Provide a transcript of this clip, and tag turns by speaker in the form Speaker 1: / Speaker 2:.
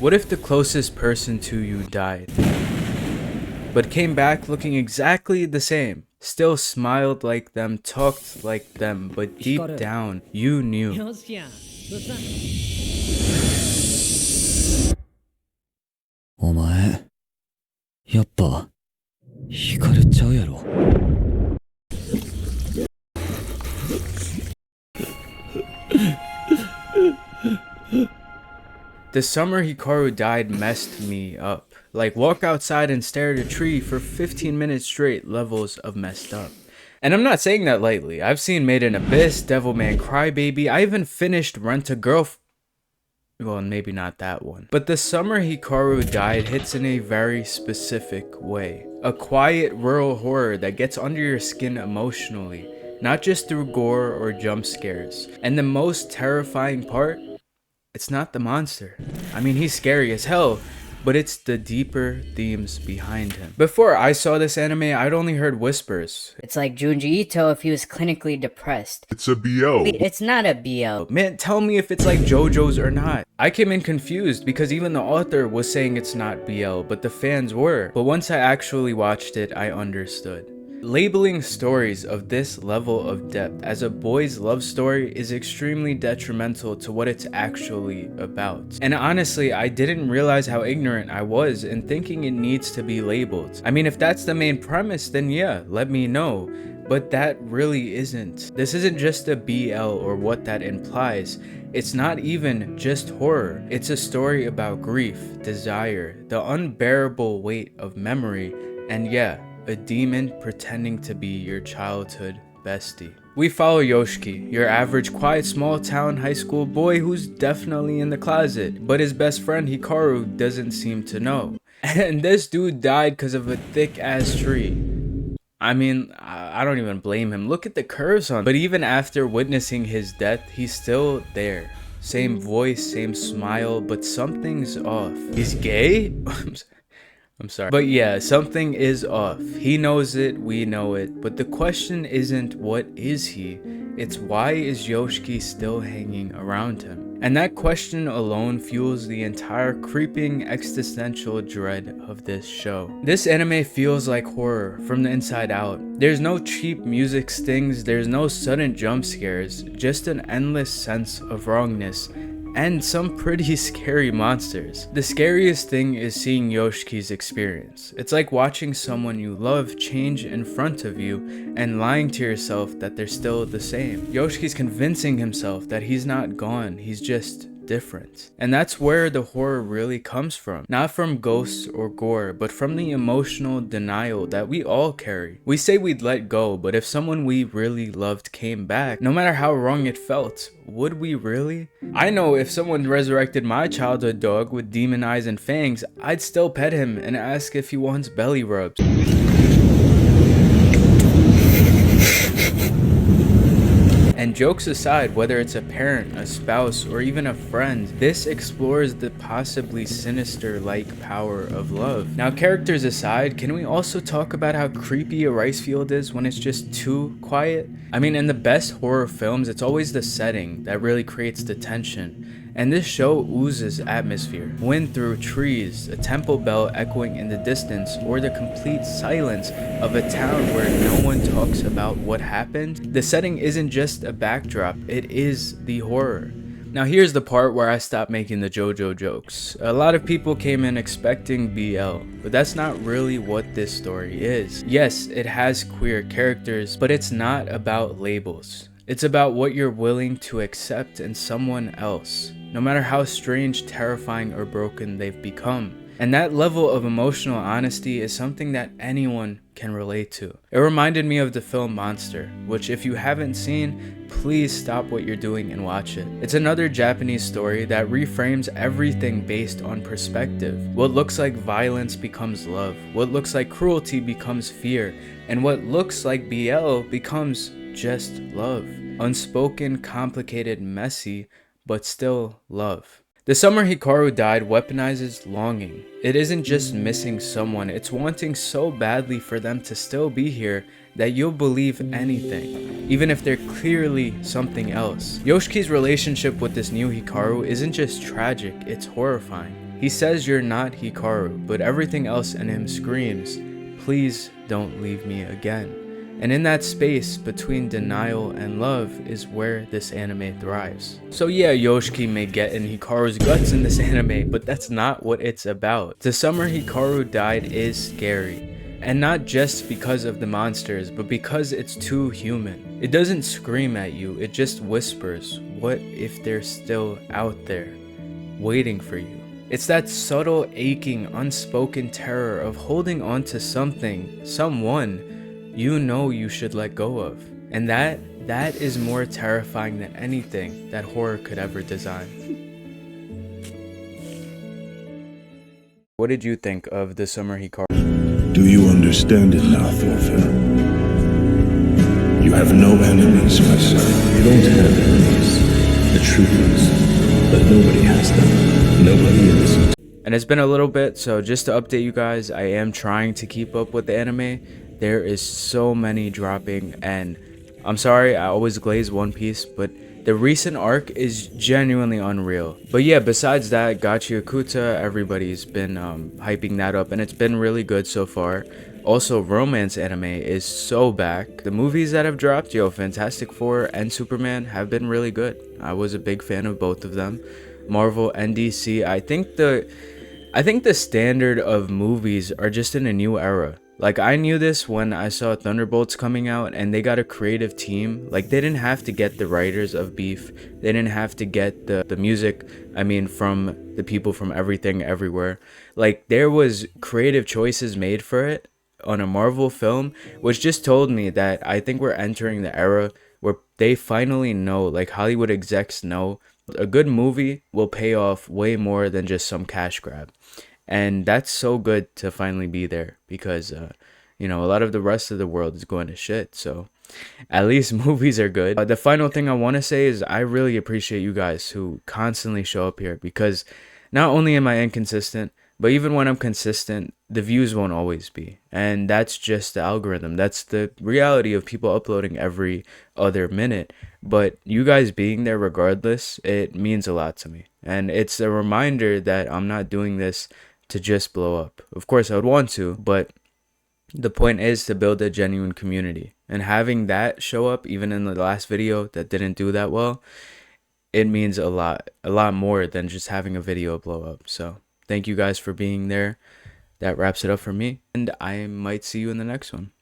Speaker 1: What if the closest person to you died, but came back looking exactly the same? Still smiled like them, talked like them, but deep down, you knew.
Speaker 2: よしやどうした
Speaker 3: お前、やっぱ、ヒカルちゃうやろ。
Speaker 1: The summer Hikaru died messed me up. Like, walk outside and stare at a tree for 15 minutes straight levels of messed up. And I'm not saying that lightly. I've seen Made in Abyss, Devilman Crybaby. I even finished Rent a Girl. Well, maybe not that one. But the summer Hikaru died hits in a very specific way. A quiet rural horror that gets under your skin emotionally, not just through gore or jump scares. And the most terrifying part, it's not the monster. I mean, he's scary as hell, but it's the deeper themes behind him. Before I saw this anime, I'd only heard whispers.
Speaker 4: It's like Junji Ito if he was clinically depressed.
Speaker 5: It's a BL.
Speaker 4: It's not a BL.
Speaker 1: Man, tell me if it's like JoJo's or not. I came in confused because even the author was saying it's not BL, but the fans were. But once I actually watched it, I understood. Labeling stories of this level of depth as a boy's love story is extremely detrimental to what it's actually about. And honestly, I didn't realize how ignorant I was in thinking it needs to be labeled. I mean, if that's the main premise, then yeah, let me know. But that really isn't. This isn't just a BL or what that implies. It's not even just horror. It's a story about grief, desire, the unbearable weight of memory, and yeah, a demon pretending to be your childhood bestie. We follow Yoshiki, your average quiet small town high school boy who's definitely in the closet, but his best friend Hikaru doesn't seem to know. And this dude died because of a thick ass tree. I mean, I don't even blame him. Look at the curves on him. But even after witnessing his death, he's still there. Same voice, same smile, but something's off. He's gay? I'm sorry. But yeah, something is off. He knows it, we know it. But the question isn't what is he? It's why is Yoshiki still hanging around him? And that question alone fuels the entire creeping existential dread of this show. This anime feels like horror from the inside out. There's no cheap music stings, there's no sudden jump scares, just an endless sense of wrongness and some pretty scary monsters. The scariest thing is seeing Yoshiki's experience. It's like watching someone you love change in front of you and lying to yourself that they're still the same. Yoshiki's convincing himself that he's not gone, he's just different. And that's where the horror really comes from. Not from ghosts or gore, but from the emotional denial that we all carry. We say we'd let go, but if someone we really loved came back, no matter how wrong it felt, would we really? I know if someone resurrected my childhood dog with demon eyes and fangs, I'd still pet him and ask if he wants belly rubs. And jokes aside, whether it's a parent, a spouse, or even a friend, this explores the possibly sinister-like power of love. Now, characters aside, can we also talk about how creepy a rice field is when it's just too quiet? I mean, in the best horror films, it's always the setting that really creates the tension. And this show oozes atmosphere. Wind through trees, a temple bell echoing in the distance, or the complete silence of a town where no one talks about what happened. The setting isn't just a backdrop, it is the horror. Now here's the part where I stopped making the JoJo jokes. A lot of people came in expecting BL, but that's not really what this story is. Yes, it has queer characters, but it's not about labels. It's about what you're willing to accept in someone else, no matter how strange, terrifying, or broken they've become. And that level of emotional honesty is something that anyone can relate to. It reminded me of the film Monster, which if you haven't seen, please stop what you're doing and watch it. It's another Japanese story that reframes everything based on perspective. What looks like violence becomes love, what looks like cruelty becomes fear, and what looks like BL becomes just love. Unspoken, complicated, messy, but still love. The summer Hikaru died weaponizes longing. It isn't just missing someone, it's wanting so badly for them to still be here that you'll believe anything, even if they're clearly something else. Yoshiki's relationship with this new Hikaru isn't just tragic, it's horrifying. He says you're not Hikaru, but everything else in him screams, please don't leave me again. And in that space between denial and love is where this anime thrives. So yeah, Yoshiki may get in Hikaru's guts in this anime, but that's not what it's about. The summer Hikaru died is scary. And not just because of the monsters, but because it's too human. It doesn't scream at you, it just whispers, what if they're still out there, waiting for you? It's that subtle, aching, unspoken terror of holding on to something, someone, you know you should let go of. And that is more terrifying than anything that horror could ever design. What did you think of the summer Hikaru?
Speaker 2: Do you understand it now, Thorfinn? You have no enemies, my son.
Speaker 5: You don't have enemies. The truth is that nobody has them. Nobody is.
Speaker 1: And it's been a little bit, so just to update you guys, I am trying to keep up with the anime. There is so many dropping, and I'm sorry, I always glaze One Piece, but the recent arc is genuinely unreal. But yeah, besides that, Gachi Akuta, everybody's been hyping that up, and it's been really good so far. Also, romance anime is so back. The movies that have dropped, Fantastic Four and Superman, have been really good. I was a big fan of both of them. Marvel and DC, I think the standard of movies are just in a new era. Like, I knew this when I saw Thunderbolts coming out, and they got a creative team. Like, they didn't have to get the writers of Beef. They didn't have to get the music, from the people from Everything Everywhere. Like, there was creative choices made for it on a Marvel film, which just told me that I think we're entering the era where they finally know, like Hollywood execs know, a good movie will pay off way more than just some cash grab. And that's so good to finally be there because, a lot of the rest of the world is going to shit. So at least movies are good. The final thing I want to say is I really appreciate you guys who constantly show up here because not only am I inconsistent, but even when I'm consistent, the views won't always be. And that's just the algorithm. That's the reality of people uploading every other minute. But you guys being there regardless, it means a lot to me. And it's a reminder that I'm not doing this to just blow up. Of course I would want to, but the point is to build a genuine community. And having that show up, even in the last video that didn't do that well, it means a lot more than just having a video blow up. So thank you guys for being there. That wraps it up for me, and I might see you in the next one.